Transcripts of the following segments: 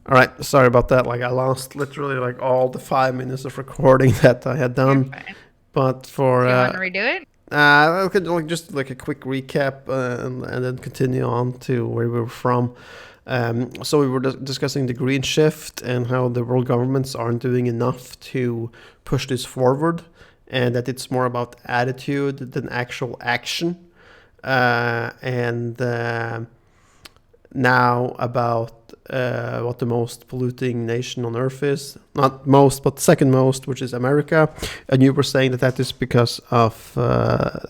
All right, sorry about that. Like I lost literally like all the 5 minutes of recording that I had You're done. fine. But for Do you want to redo it? I could like just like a quick recap and then continue on to where we were from. So we were discussing the green shift and how the world governments aren't doing enough to push this forward, and that it's more about attitude than actual action. And Now about what the most polluting nation on earth is. Not most, but second most, which is America. And you were saying that that is because of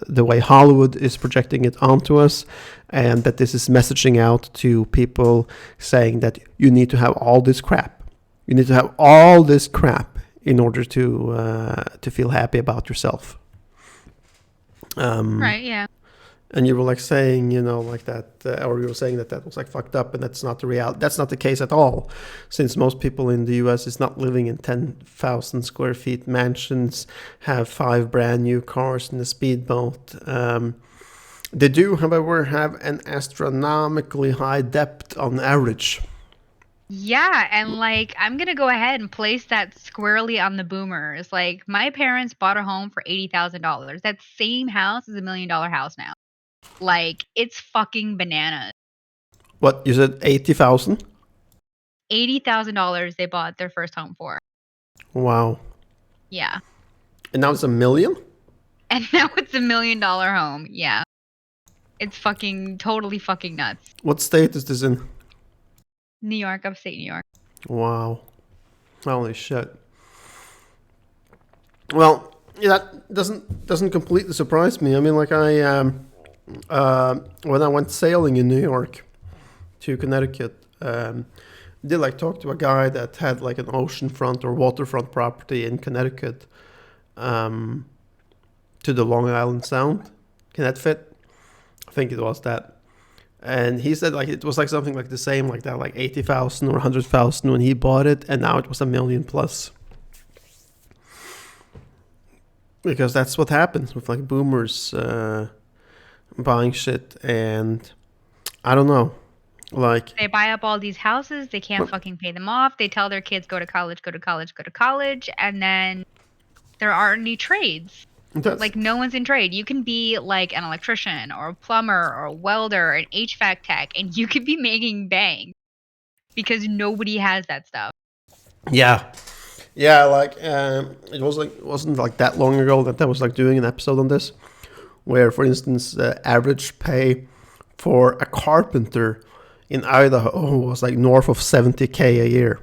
the way Hollywood is projecting it onto us, and that this is messaging out to people saying that you need to have all this crap. You need to have all this crap in order to feel happy about yourself. Um, Right, yeah. and you were like saying, like that, or you were saying that that was like fucked up, and that's not the reality. That's not the case at all, since most people in the U.S. is not living in 10,000 square feet mansions, have 5 brand new cars and a speedboat. They do, however, have an astronomically high debt on average. Yeah, and like I'm gonna go ahead and place that squarely on the boomers. Like my parents bought a home for $80,000. That same house is $1 million house now. Like it's fucking bananas. What you said, 80,000? $80,000 they bought their first home for. Wow. Yeah. And now it's a million. And now it's $1 million home. Yeah. It's fucking totally fucking nuts. What state is this in? New York, upstate New York. Wow. Holy shit. Well, yeah, that doesn't completely surprise me. I mean, like when I went sailing in New York to Connecticut, did like talk to a guy that had like an oceanfront or waterfront property in Connecticut, um, to the Long Island Sound. Can that fit? I think it was that. And he said like it was like something like the same like that, like 80,000 or 100,000 when he bought it, and now it was a million plus. Because that's what happens with like boomers buying shit, and I don't know, like They buy up all these houses, they can't fucking pay them off. They tell their kids go to college, go to college, go to college, and then there aren't any trades. that's Like no one's in trade. You can be like an electrician or a plumber or a welder, an HVAC tech, and you could be making bank because nobody has that stuff. yeah, yeah. Like it wasn't like that long ago that I was like doing an episode on this, where for instance, average pay for a carpenter in Idaho was like north of 70K a year,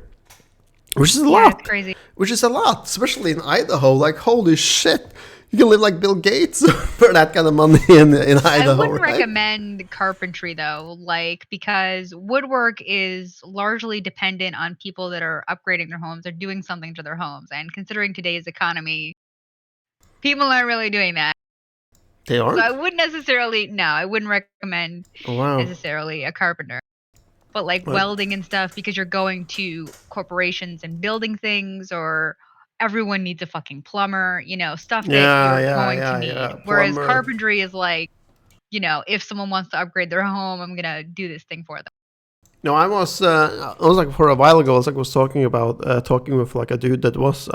which is a Yeah, it's lot. crazy. Which is a lot, especially in Idaho. Like holy shit, you can live like Bill Gates for that kind of money in I Idaho, wouldn't right? recommend carpentry though, like because woodwork is largely dependent on people that are upgrading their homes or doing something to their homes. And considering today's economy, people aren't really doing that. They So I aren't. wouldn't necessarily, no, I wouldn't recommend Oh, wow. necessarily a carpenter. But like Like, welding and stuff, because you're going to corporations and building things, or everyone needs a fucking plumber, stuff that yeah, you're yeah, going to yeah, need. yeah. Whereas Plumber. carpentry is like, if someone wants to upgrade their home, I'm gonna do this thing for them. No, I was like for a while ago. I was talking about talking with like a dude that was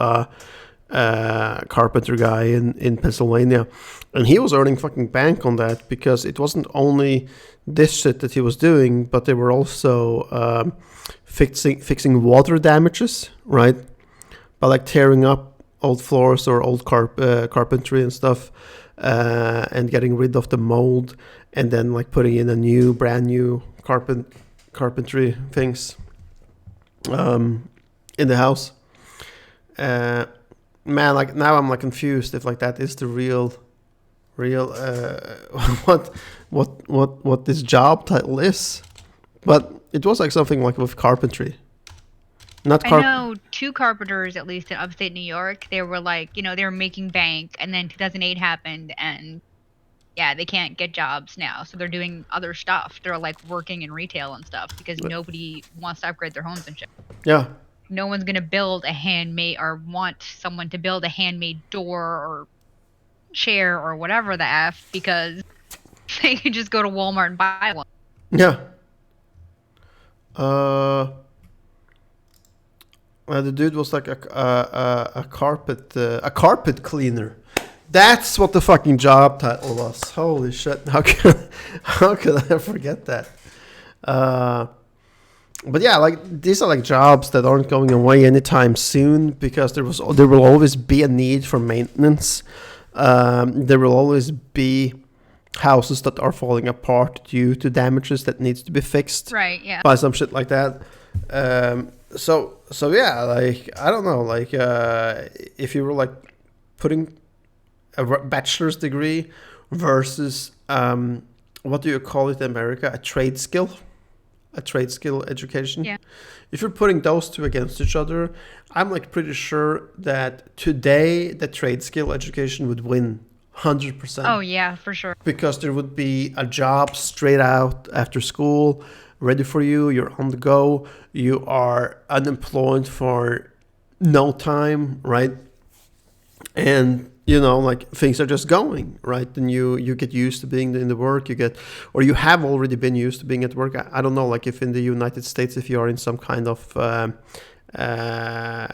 carpenter guy in Pennsylvania, and he was earning fucking bank on that because it wasn't only this shit that he was doing, but they were also fixing water damages, right? By like tearing up old floors or old carpentry and stuff, and getting rid of the mold, and then like putting in a new, brand new carpentry things in the house. Uh, Man, like now I'm like confused if like that is the real what what this job title is, but it was like something like with carpentry, not I carp. know two carpenters, at least in upstate New York, they were like, they were making bank, and then 2008 happened, and yeah, they can't get jobs now, so they're doing other stuff. They're like working in retail and stuff because nobody wants to upgrade their homes and shit. Yeah, No one's gonna build a handmade or want someone to build a handmade door or chair or whatever the f because they can just go to Walmart and buy one. yeah. Uh, The dude was like a carpet cleaner. That's what the fucking job title was. Holy shit! How could I forget that? Uh, but yeah, like these are like jobs that aren't going away anytime soon because there will always be a need for maintenance. There will always be houses that are falling apart due to damages that needs to be fixed Right. Yeah. by some shit like that. So yeah, like I don't know, like if you were like putting a bachelor's degree versus what do you call it in America, a trade skill education. Yeah. If you're putting those two against each other, I'm like pretty sure that today the trade skill education would win 100%. Oh yeah, for sure. Because there would be a job straight out after school ready for you. You're on the go. You are unemployed for no time, right? And you know, like things are just going right. Then you get used to being in the work. You get, or you have already been used to being at work. I don't know, like if in the United States, if you are in some kind of uh,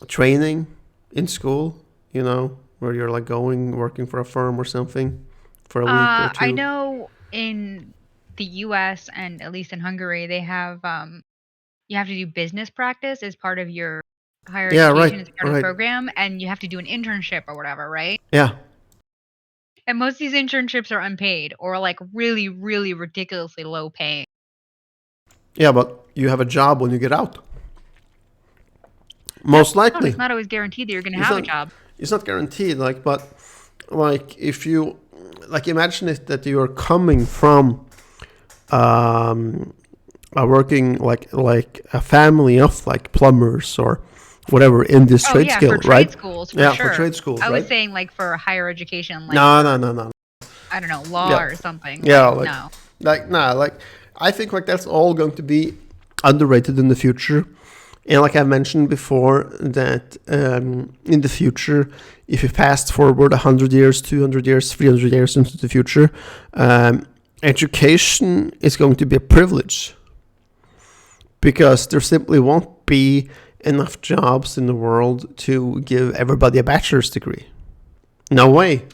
training in school, you know, where you're like going working for a firm or something for a week or I two. know in the U.S. and at least in Hungary, they have you have to do business practice as part of your higher Yeah, right, education as part of the right. program, and you have to do an internship or whatever, right? Yeah, And most of these internships are unpaid or like really, really ridiculously low paying. yeah, but you have a job when you get out. No, Most likely, it's not always guaranteed that you're going to it's have a not. job. It's not guaranteed. Like, but like if you like imagine it that you are coming from um, a working like a family of like plumbers or whatever in this Oh trade yeah, skill, for right? trade schools for Yeah, for sure. trade schools, I was right? saying like for higher education, like No, no, for no, no. I don't know, law Yeah, or something. yeah, Like no. like nah, like I think like that's all going to be underrated in the future. And like I mentioned before, that in the future, if you fast forward 100 years, 200 years, 300 years into the future, education is going to be a privilege because there simply won't be enough jobs in the world to give everybody a bachelor's degree. No way.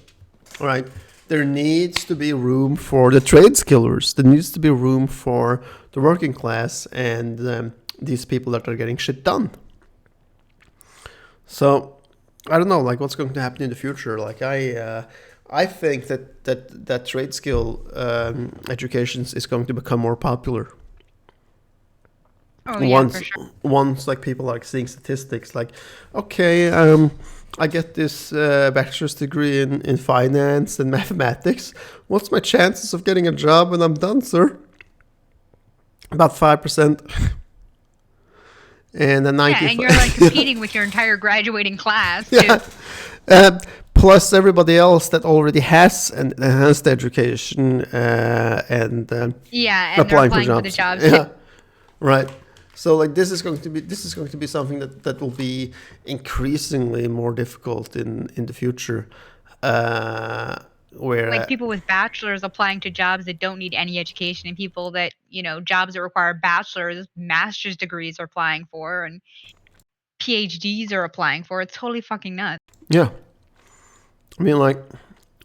All right. There needs to be room for the trade skillers. There needs to be room for the working class and these people that are getting shit done. So I don't know, like what's going to happen in the future. Like I think that trade skill education is going to become more popular Oh yeah, for once sure. once like people are like seeing statistics. Like, okay, I get this bachelor's degree in finance and mathematics. What's my chances of getting a job when I'm done, sir? About 5%. And a Yeah, and you're like 95. competing with your entire graduating class too. Yeah. Plus everybody else that already has an enhanced education and Yeah, and they're applying for applying for the jobs. jobs too. Yeah, right. So like this is going to be something that will be increasingly more difficult in the future. Uh, where Like people with bachelors applying to jobs that don't need any education, and people that, you know, jobs that require bachelors, master's degrees are applying for, and PhDs are applying for. It's totally fucking nuts. yeah, I mean like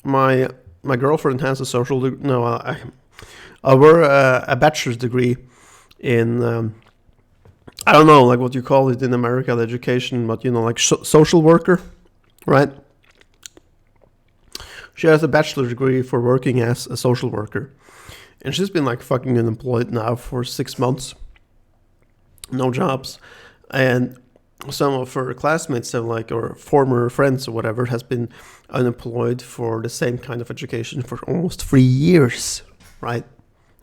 my my girlfriend has a social no I were a bachelor's degree in I don't know like what you call it in America, the education, but you know like social worker, right? She has a bachelor's degree for working as a social worker, and she's been like fucking unemployed now for 6 months, no jobs, and some of her classmates have like or former friends or whatever has been unemployed for the same kind of education for almost 3 years, right?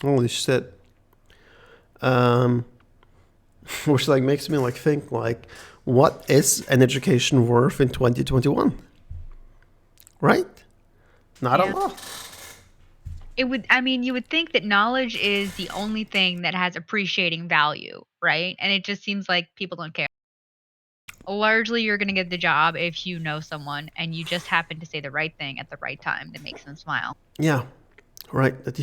Holy shit. Um, which like makes me like think like, what is an education worth in 2021? Right? Not a Yeah. lot. It would, I mean, you would think that knowledge is the only thing that has appreciating value, right? And it just seems like people don't care. Largely, you're going to get the job if you know someone and you just happen to say the right thing at the right time that makes them smile. Yeah, right. That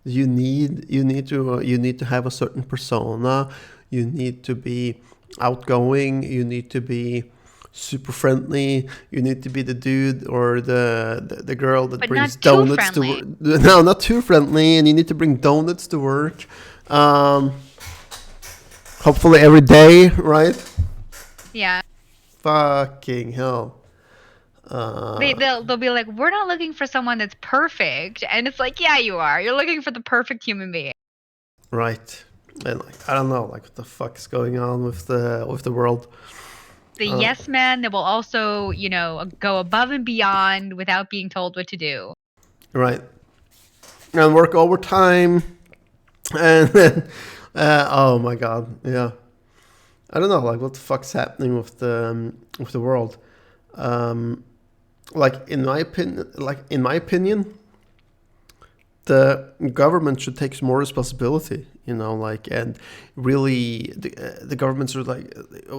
you need to have a certain persona. You need to be outgoing. You need to be super friendly. You need to be the dude or the girl that But brings not too donuts to friendly. work. No, not too friendly, and you need to bring donuts to work. Hopefully every day, right? Yeah. Fucking hell. They'll be like, we're not looking for someone that's perfect, and it's like, yeah, you are. You're looking for the perfect human being. Right. And like I don't know, like what the fuck is going on with the world. The yes man that will also, go above and beyond without being told what to do. Right. And work overtime. And then, oh my god, yeah. I don't know, like what the fuck's happening with the world. Like in my opinion, the government should take more responsibility. Like and really, the governments are like,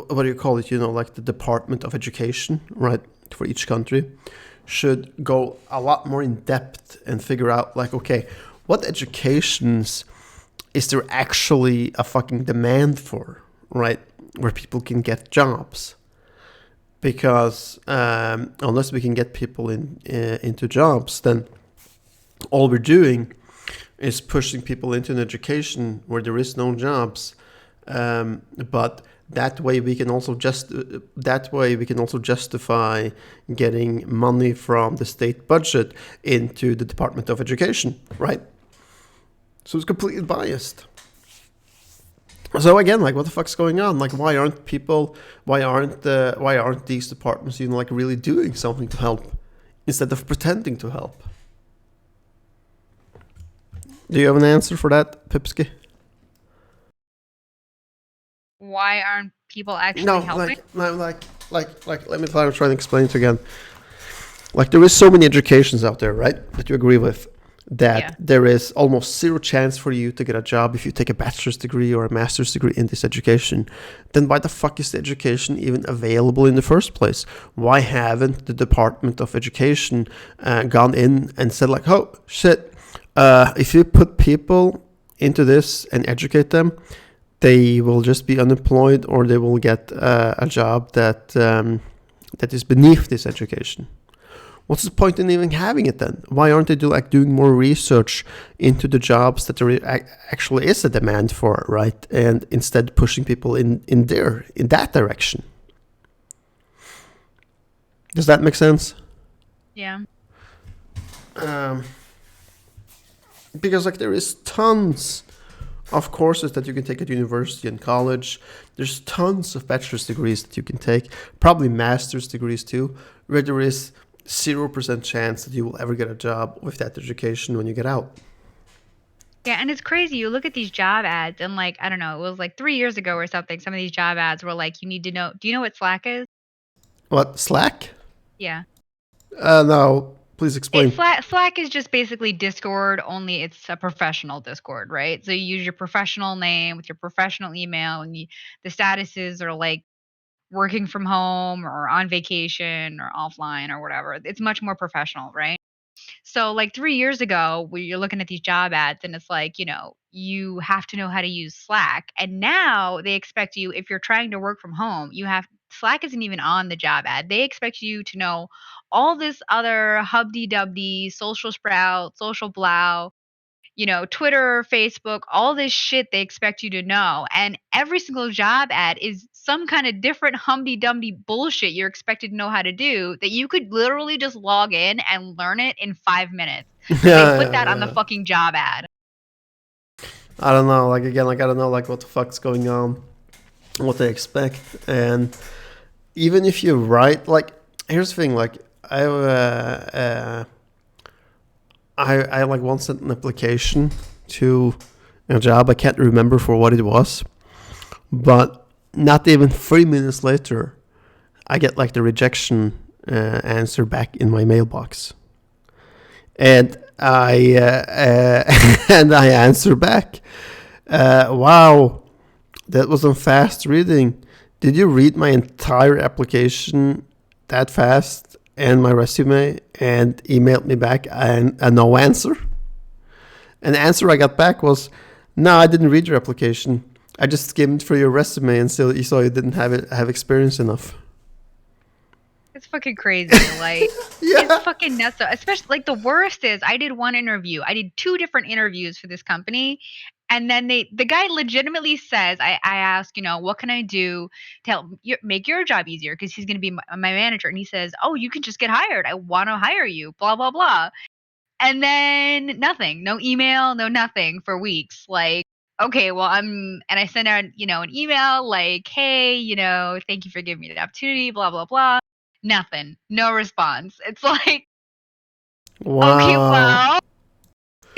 what do you call it? Like the Department of Education, right, for each country, should go a lot more in depth and figure out like, okay, what educations is there actually a fucking demand for, right? Where people can get jobs. Because unless we can get people into jobs, then all we're doing is pushing people into an education where there is no jobs. But that way we can also justify getting money from the state budget into the Department of Education, right? So it's completely biased. So again, like, what the fuck's going on? Like, why aren't these departments, like really doing something to help instead of pretending to help? Do you have an answer for that, Pipsky? Why aren't people actually No, helping? let me try to explain it again. Like, there is so many educations out there, right, that you agree with, that there is almost zero chance for you to get a job if you take a bachelor's degree or a master's degree in this education. Then why the fuck is the education even available in the first place? Why haven't the Department of Education gone in and said like, oh shit, if you put people into this and educate them, they will just be unemployed, or they will get a job that is beneath this education. What's the point in even having it then? Why aren't they doing more research into the jobs that there actually is a demand for, right? And instead pushing people in that direction. Does that make sense? Yeah. Because like there is tons of courses that you can take at university and college. There's tons of bachelor's degrees that you can take, probably master's degrees too, where there is 0% chance that you will ever get a job with that education when you get out. Yeah, and it's crazy. You look at these job ads, and like, I don't know, it was like 3 years ago or something. Some of these job ads were like, you need to know. Do you know what Slack is? What, Slack? Yeah. No, please explain. Slack is just basically Discord, only it's a professional Discord, right? So you use your professional name with your professional email, and the statuses are like working from home or on vacation or offline or whatever. It's much more professional, right? So like 3 years ago, where you're looking at these job ads and it's like, you have to know how to use Slack. And now they expect you, if you're trying to work from home, Slack isn't even on the job ad. They expect you to know all this other hubdy-dubdy, social sprout, social blow, Twitter, Facebook, all this shit they expect you to know. And every single job ad is some kind of different humdy dumdy bullshit you're expected to know how to do that you could literally just log in and learn it in 5 minutes. But they put that on the fucking job ad. I don't know. Like, again, like, I don't know, like, what the fuck's going on, what they expect. And even if you write, like, here's the thing, like, I like once sent an application to a job. I can't remember for what it was, but not even 3 minutes later, I get like the rejection answer back in my mailbox, and I and I answer back, "Wow, that was some fast reading. Did you read my entire application that fast and my resume and emailed me back a no answer?" And the answer I got back was, "No, I didn't read your application. I just skimmed through your resume and still you saw you didn't have experience enough. It's fucking crazy. Like, Yeah. it's fucking nuts. Especially, like, the worst is I did one interview. I did 2 different interviews for this company. And then the guy legitimately says, I ask, what can I do to help make your job easier? Because he's going to be my manager. And he says, oh, you can just get hired. I want to hire you, blah, blah, blah. And then nothing, no email, no nothing for weeks. Like, okay, well, and I sent out, an email like, hey, thank you for giving me the opportunity, blah, blah, blah. Nothing, no response. It's like, okay, Wow. well,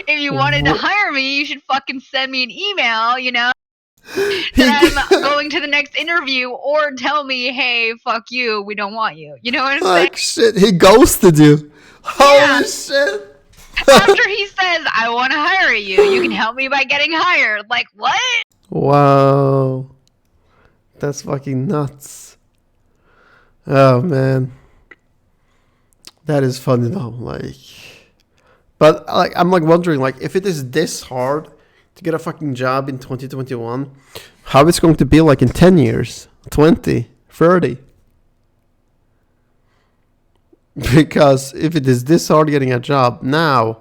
if you wanted to hire me, you should fucking send me an email, that I'm going to the next interview, or tell me, hey, fuck you, we don't want you. You know what I'm saying? Like shit, he ghosted you. Holy shit. After he says, I want to hire you, you can help me by getting hired. Like, what? Wow. That's fucking nuts. Oh man. That is funny though. Like, but like I'm like wondering, like, if it is this hard to get a fucking job in 2021, how it's going to be like in 10 years, 20, 30. Because if it is this hard getting a job now,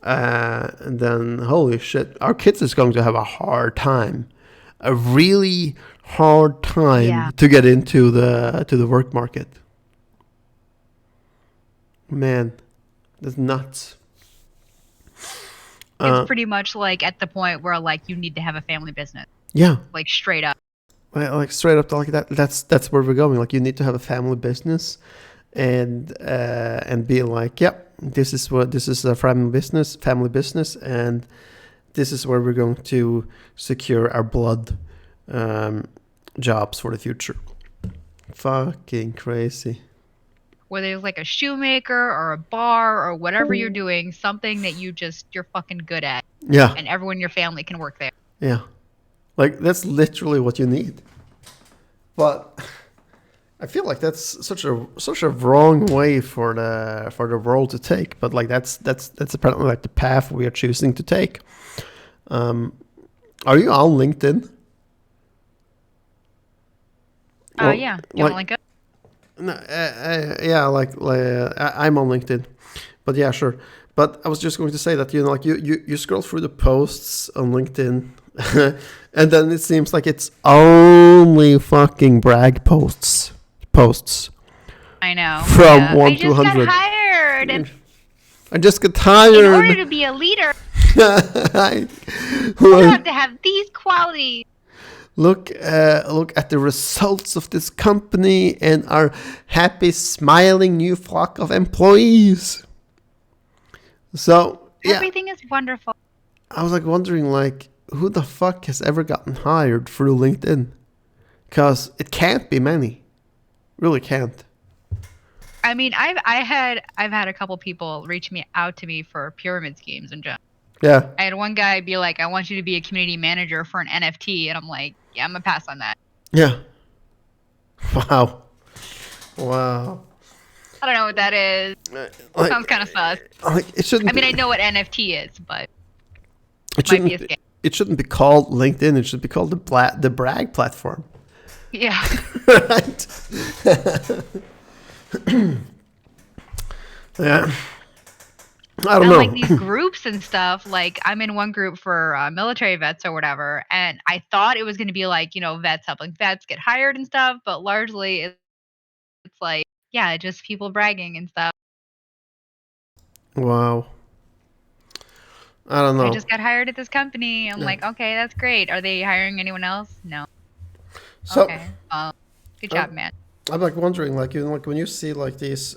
then holy shit, our kids is going to have a hard time, a really hard time to get into the work market. Man, that's nuts. It's pretty much like at the point where like you need to have a family business. Yeah. Like straight up. Like straight up like that. That's where we're going. Like you need to have a family business, and be like, yep, this is a family business, and this is where we're going to secure our blood jobs for the future. Fucking crazy. Whether it's like a shoemaker or a bar or whatever you're doing, something that you're fucking good at. Yeah. And everyone in your family can work there. Yeah. Like that's literally what you need. But I feel like that's such a wrong way for the world to take. But like that's apparently like the path we are choosing to take. Are you on LinkedIn? Yeah. You want to link up? No, yeah, I'm on LinkedIn, but yeah, sure. But I was just going to say that like you scroll through the posts on LinkedIn, and then it seems like it's only fucking brag posts. I know. From 1 to 100. I just got hired. I just got hired. In order to be a leader, you have to have these qualities. Look at the results of this company and our happy, smiling new flock of employees. So yeah, everything is wonderful. I was like wondering, like, who the fuck has ever gotten hired through LinkedIn? Because it can't be many, really can't. I mean, I've had a couple people reach out to me for pyramid schemes and just. Yeah. I had one guy be like, I want you to be a community manager for an NFT. And I'm like, yeah, I'm going to pass on that. Yeah. Wow. I don't know what that is. Sounds kind of sus. Like, it shouldn't. I mean, I know what NFT is, but it might be a scam. It shouldn't be called LinkedIn. It should be called the brag platform. Yeah. Right. Yeah. I don't know. Like these groups and stuff, like I'm in one group for military vets or whatever, and I thought it was going to be like, vets helping vets get hired and stuff, but largely it's like, yeah, just people bragging and stuff. Wow. I don't know. I just got hired at this company. I'm like, okay, that's great. Are they hiring anyone else? No. So, okay. Good job, man. I'm like wondering, like, like when you see like these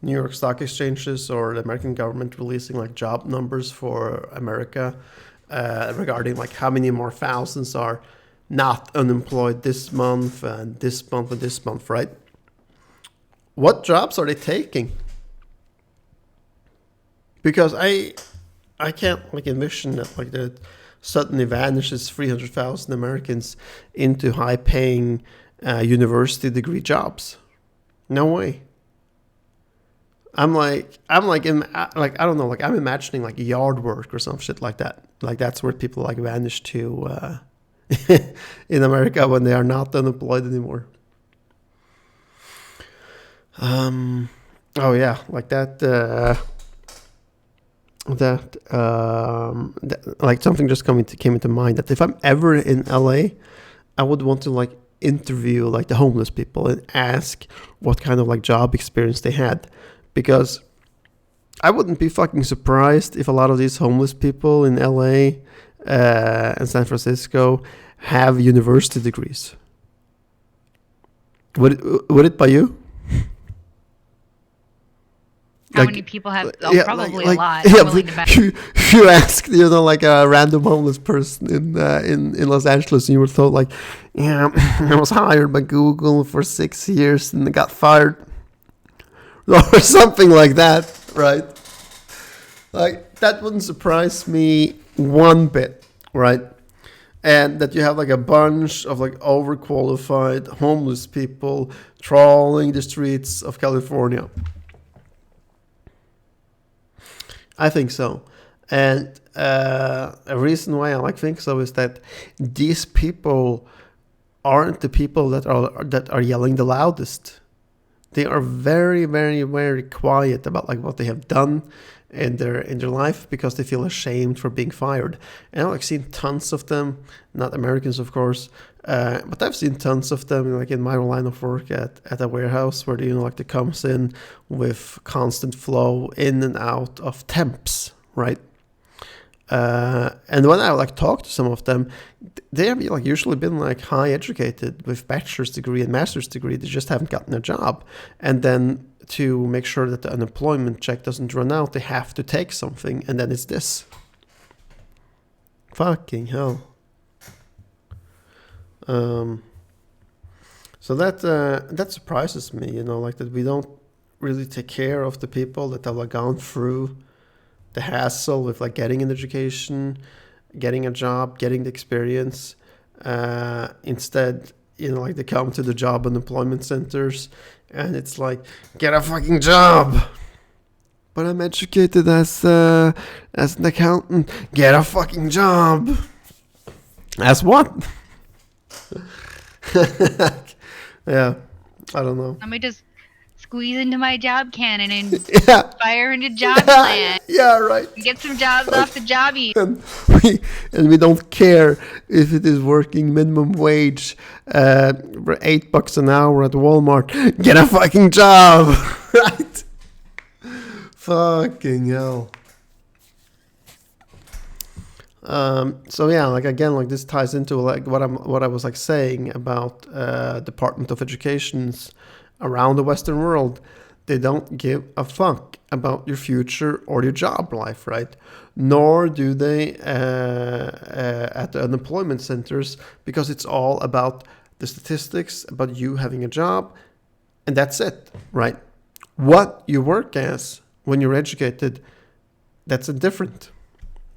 New York Stock Exchanges or the American government releasing like job numbers for America regarding like how many more thousands are not unemployed this month and this month and this month, right? What jobs are they taking? Because I can't like envision that like that suddenly vanishes 300,000 Americans into high-paying university degree jobs. No way. I'm like I don't know, like I'm imagining like yard work or some shit like that. Like that's where people like vanish to in America when they are not unemployed anymore. Oh yeah, like that. Like something just came into mind that if I'm ever in LA, I would want to like interview like the homeless people and ask what kind of like job experience they had, because I wouldn't be fucking surprised if a lot of these homeless people in LA and San Francisco have university degrees. Would it by you? How many people have? Oh, yeah, probably like, a lot. Yeah, I'm willing to bet. you asked, like a random homeless person in Los Angeles, and you were told like, yeah, I was hired by Google for 6 years and I got fired, or something like that, right? Like that wouldn't surprise me one bit, right? And that you have like a bunch of like overqualified homeless people trawling the streets of California. I think so. And a reason why I like think so is that these people aren't the people that are yelling the loudest. They are very, very, very quiet about like what they have done in their life because they feel ashamed for being fired. And I've like seen tons of them, not Americans of course, but I've seen tons of them like in my line of work at a warehouse where like they comes in with constant flow in and out of temps, right? And when I like talk to some of them, they have like usually been like high educated with bachelor's degree and master's degree. They just haven't gotten a job. And then to make sure that the unemployment check doesn't run out, they have to take something. And then it's this. Fucking hell. So that surprises me, like that we don't really take care of the people that have like gone through the hassle with like getting an education, getting a job, getting the experience. Instead, like they come to the job and employment centers and it's like, get a fucking job. But I'm educated as an accountant. Get a fucking job. As what? Yeah, I don't know. Let me just squeeze into my job cannon and Yeah. fire into job land. Yeah, right. And get some jobs off the job heap. And we don't care if it is working minimum wage for $8 an hour at Walmart. Get a fucking job, right? Fucking hell. So yeah, like again, like this ties into like what I was like saying about Department of Educations around the Western world. They don't give a fuck about your future or your job life, right? Nor do they at the unemployment centers, because it's all about the statistics, about you having a job, and that's it, right? What you work as when you're educated, that's indifferent.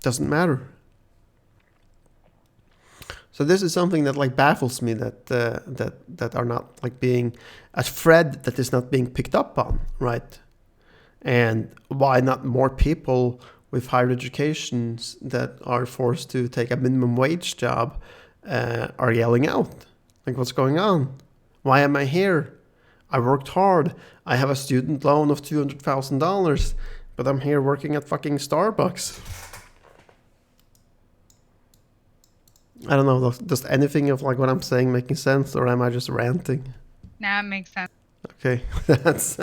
Doesn't matter. So this is something that like baffles me, that are not like being a thread that is not being picked up on, right? And why not more people with higher educations that are forced to take a minimum wage job are yelling out, like, what's going on? Why am I here? I worked hard. I have a student loan of $200,000, but I'm here working at fucking Starbucks. I don't know, does anything of like what I'm saying making sense, or am I just ranting? Nah, it makes sense. Okay, that's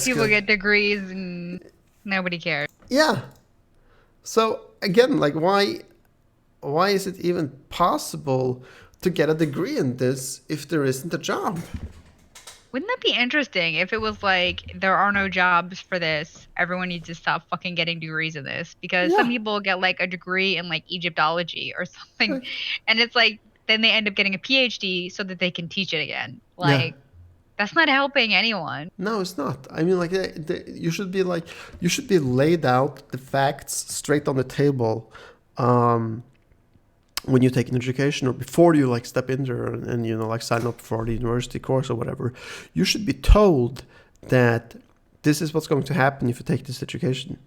People good. get degrees and nobody cares. Yeah. So again, like why is it even possible to get a degree in this if there isn't a job? Wouldn't that be interesting if it was like, there are no jobs for this, everyone needs to stop fucking getting degrees in this? Because some Yeah. people get like a degree in like Egyptology or something, Like, and it's like, then they end up getting a PhD so that they can teach it again. yeah. Like, that's not helping anyone. No, it's not. I mean, like you should be laid out the facts straight on the table. When you take an education, or before you like step in there and like sign up for the university course or whatever, you should be told that this is what's going to happen if you take this education,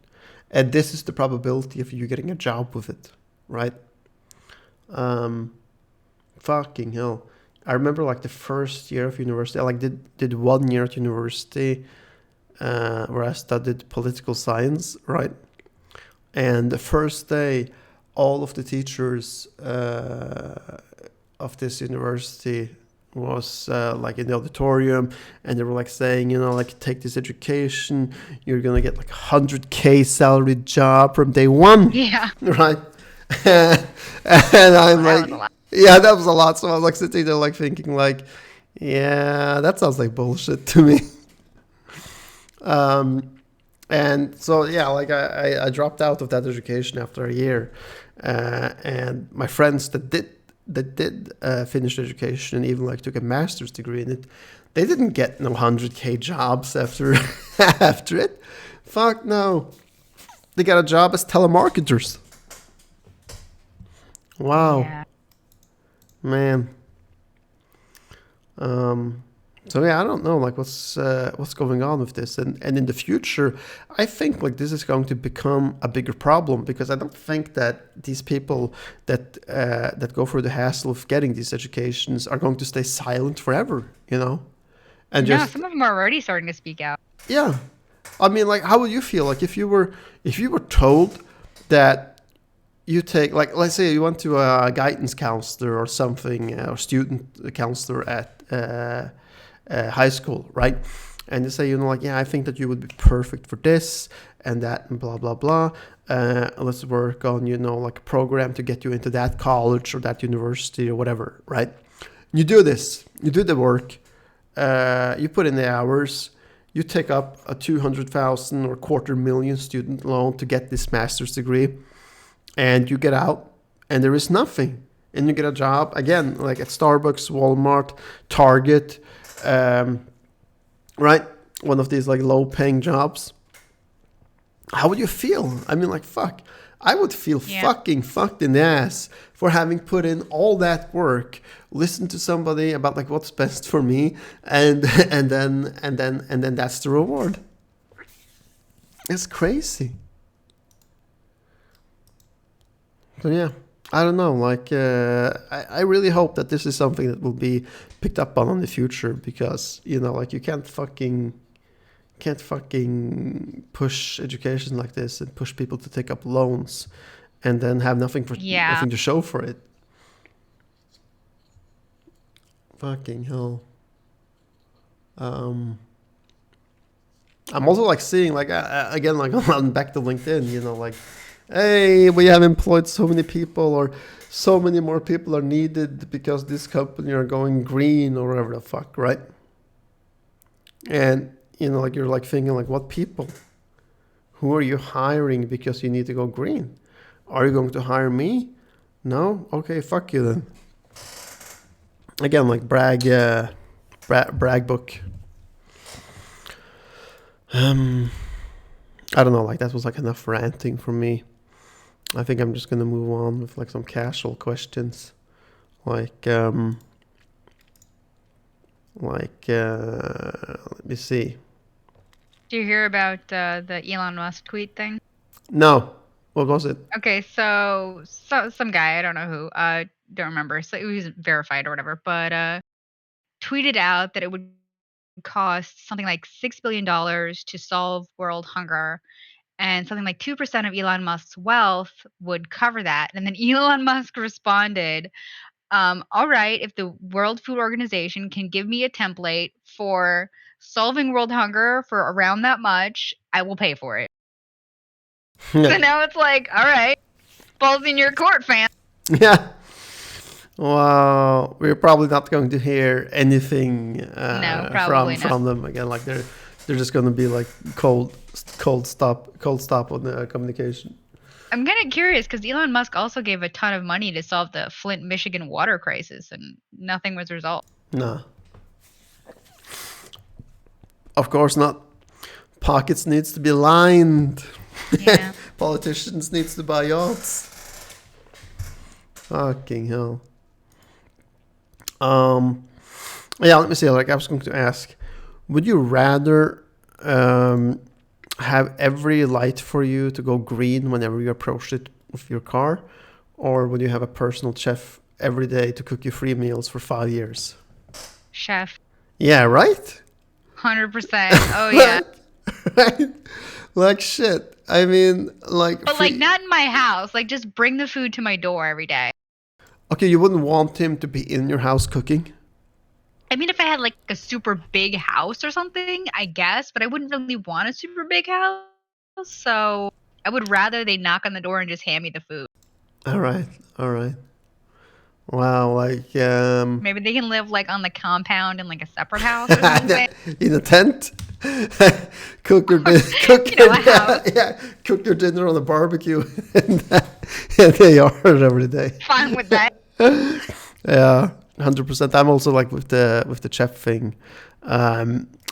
and this is the probability of you getting a job with it, right? fucking hell. I remember like the first year of university. I like did 1 year at university where I studied political science, right? And the first day, all of the teachers of this university was like in the auditorium, and they were like saying, you know, like take this education, you're gonna get like 100K salary job from day one, Yeah. right? And I'm That was a like, lot. yeah, that was a lot. So I was like sitting there like thinking like, yeah, that sounds like bullshit to me. And so yeah, like I dropped out of that education after a year, and my friends that did finish education and even like took a master's degree in it, they didn't get no 100K jobs after after it. Fuck no, they got a job as telemarketers. Wow, Yeah. man. Um, so yeah, I don't know like what's going on with this, and in the future, I think like this is going to become a bigger problem because I don't think that these people that go through the hassle of getting these educations are going to stay silent forever, you know, and No, just some of them are already starting to speak out. yeah. I mean, like, how would you feel like if you were told that you take like let's say you went to a guidance counselor or something or student counselor at high school, right? And they say, you know, like, yeah, I think that you would be perfect for this and that and blah, blah, blah. Let's work on, you know, like a program to get you into that college or that university or whatever, right? You do this, you do the work, you put in the hours, you take up a 200,000 or 250,000 student loan to get this master's degree, and you get out and there is nothing. And you get a job again, like at Starbucks, Walmart, Target, right? One of these like low paying jobs. How would you feel? I mean, like, fuck. I would feel fucking fucked in the ass for having put in all that work, listen to somebody about like what's best for me, and then that's the reward. It's crazy. So yeah, I don't know. Like, I really hope that this is something that will be picked up on in the future because you know, like, you can't fucking push education like this and push people to take up loans and then have Yeah. nothing to show for it. Fucking hell. I'm also like seeing like again like on back to LinkedIn, you know, like, hey, we have employed so many people, or so many more people are needed because this company are going green or whatever the fuck, right? And you know, like, you're like thinking like, what people? Who are you hiring because you need to go green? Are you going to hire me? No? Okay, fuck you then. Again, like brag book. I don't know, like that was like enough ranting for me. I think I'm just gonna move on with like some casual questions. Like let me see. Do you hear about the Elon Musk tweet thing? No. What was it? Okay, so some guy, I don't know who, don't remember. So it was verified or whatever, but tweeted out that it would cost something like $6 billion to solve world hunger, and something like 2% of Elon Musk's wealth would cover that. And then Elon Musk responded, all right, if the World Food Organization can give me a template for solving world hunger for around that much, I will pay for it. So now it's like, all right, balls in your court, fam. Yeah. Well, we're probably not going to hear anything No, probably not. from them again. Like, they're just going to be like cold stop on the communication. I'm kind of curious because Elon Musk also gave a ton of money to solve the Flint, Michigan water crisis, and nothing was resolved. No, of course not. Pockets needs to be lined. Yeah. Politicians needs to buy yachts. Fucking hell. Yeah, let me see. Like, I was going to ask, would you rather have every light for you to go green whenever you approach it with your car, or would you have a personal chef every day to cook you 3 meals for 5 years? Chef. Yeah, right? 100%. Oh yeah. Right? Like shit. I mean, like But like not in my house. Like just bring the food to my door every day. Okay, you wouldn't want him to be in your house cooking? I mean, if I had like a super big house or something, I guess, but I wouldn't really want a super big house. So I would rather they knock on the door and just hand me the food. All right. All right. Wow, like Maybe they can live like on the compound in like a separate house or something. in a tent. cook your cook You know, a house. yeah, cook your dinner on a barbecue in the yard every day. Fine with that. Yeah, 100%. I'm also like with the chef thing.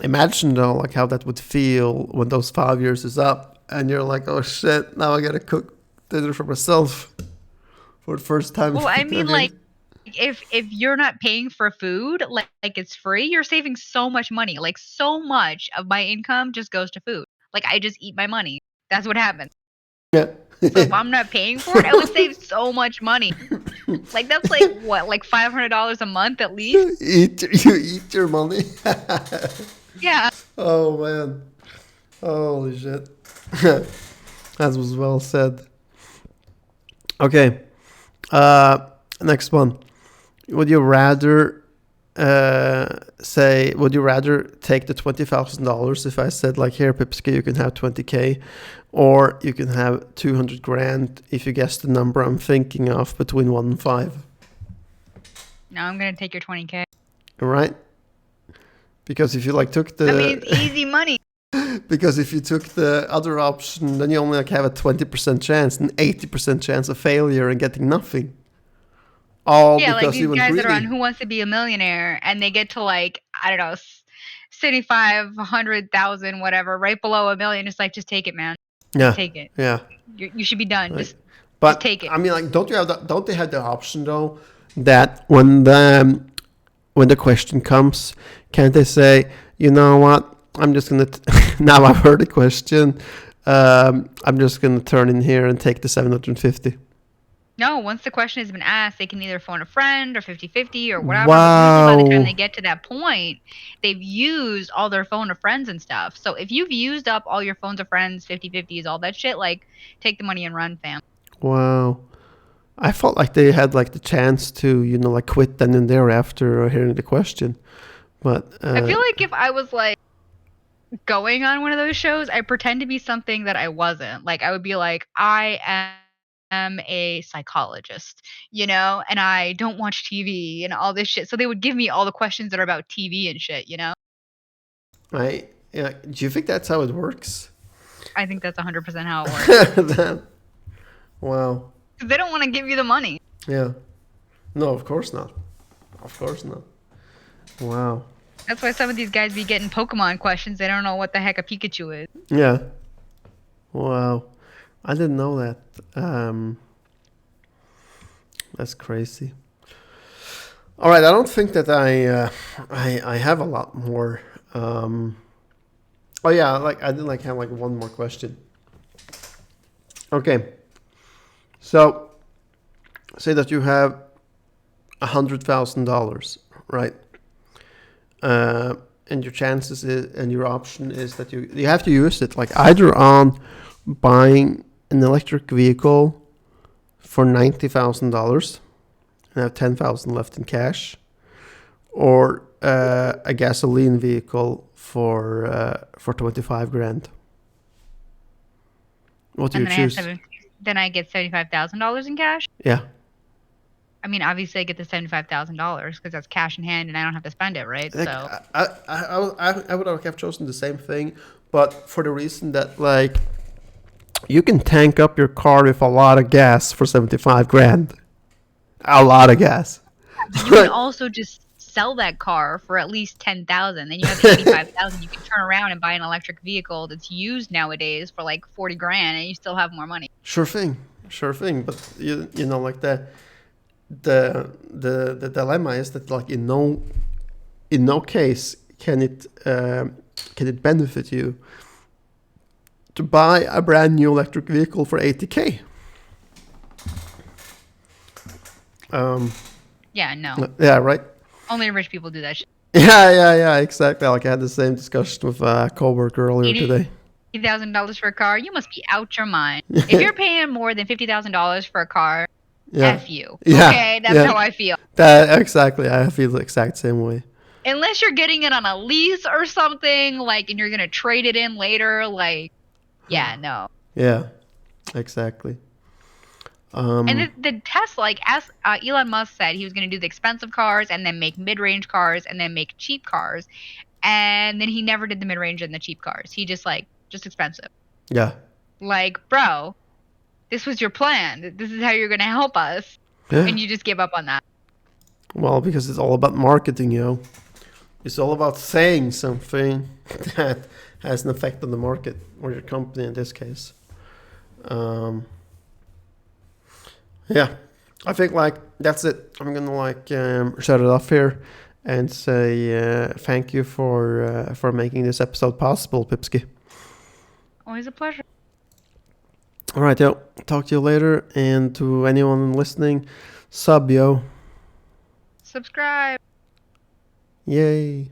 Imagine though, like how that would feel when those 5 years is up, and you're like, oh shit, now I gotta cook dinner for myself for the first time. Well, I mean, like if you're not paying for food, like it's free, you're saving so much money. Like so much of my income just goes to food. Like I just eat my money. That's what happens. Yeah. So if I'm not paying for it, I would save so much money. Like that's like what, like $500 a month at least? You eat your money. Yeah. Oh man. Holy shit. That was well said. Okay. Next one. Would you rather would you rather take the $20,000 if I said like, here Pipski, you can have 20K, or you can have 200 grand if you guess the number I'm thinking of between 1 and 5? No, I'm gonna take your 20K. All right? Because if you like took the That means easy money. because if you took the other option, then you only like have a 20% chance and 80% chance of failure and getting nothing. All Yeah, because like these you went guys greedy. that are on Who Wants to Be a Millionaire, and they get to like, I don't know, 75, 100,000, whatever, right below a million. It's like, just take it, man. Yeah. Just take it. Yeah. You should be done. Like, Just take it. I mean, like, don't they have the option though that when the question comes, can't they say, you know what? I'm just gonna now I've heard the question. I'm just gonna turn in here and take the 750. No, once the question has been asked, they can either phone a friend or 50-50 or whatever. Wow. But usually by the time they get to that point, they've used all their phone of friends and stuff. So if you've used up all your phones of friends, 50-50s, all that shit, like, take the money and run, fam. Wow. I felt like they had like the chance to, like quit then and there after hearing the question. But I feel like if I was like going on one of those shows, I pretend to be something that I wasn't. Like I would be like, I am a psychologist, and I don't watch TV and all this shit. So they would give me all the questions that are about TV and shit, Yeah. Do you think that's how it works? I think that's 100% how it works. Wow. Because they don't want to give you the money. Yeah. No, of course not. Of course not. Wow. That's why some of these guys be getting Pokemon questions. They don't know what the heck a Pikachu is. Yeah. Wow. I didn't know that. That's crazy. All right. I don't think that I have a lot more. Oh yeah. Like I did like have like one more question. Okay. So, say that you have $100,000, right? And your chances and your option is that you have to use it like either on buying an electric vehicle for $90,000 and have 10,000 left in cash, or a gasoline vehicle for 25 grand. What do you choose? Then I get $75,000 in cash? Yeah. I mean, obviously I get the $75,000 because that's cash in hand and I don't have to spend it, right? Like, So I would have chosen the same thing, but for the reason that like you can tank up your car with a lot of gas for 75 grand. A lot of gas. You can also just sell that car for at least 10,000. Then you have 85,000. You can turn around and buy an electric vehicle that's used nowadays for like 40 grand, and you still have more money. Sure thing. But you know, like the dilemma is that like in no case can it benefit you to buy a brand new electric vehicle for 80K. Yeah, no. Yeah, right. Only rich people do that shit. Yeah, exactly. Like I had the same discussion with a coworker earlier today. $80,000 for a car, you must be out your mind. If you're paying more than $50,000 for a car, Yeah, F you. yeah, Okay, that's yeah. how I feel. That exactly. I feel the exact same way. Unless you're getting it on a lease or something, like, and you're gonna trade it in later, like, yeah, no. Yeah, exactly. And the Tesla, like, as Elon Musk said, he was gonna do the expensive cars and then make mid-range cars and then make cheap cars, and then he never did the mid-range and the cheap cars. He just expensive. Yeah. Like, bro, this was your plan. This is how you're gonna help us, Yeah. and you just give up on that. Well, because it's all about marketing, It's all about saying something that has an effect on the market or your company in this case. Yeah, I think like that's it. I'm gonna like shut it off here and say thank you for making this episode possible, Pipsky. Always a pleasure. All right, yo. Talk to you later, and to anyone listening, sub yo. Subscribe. Yay.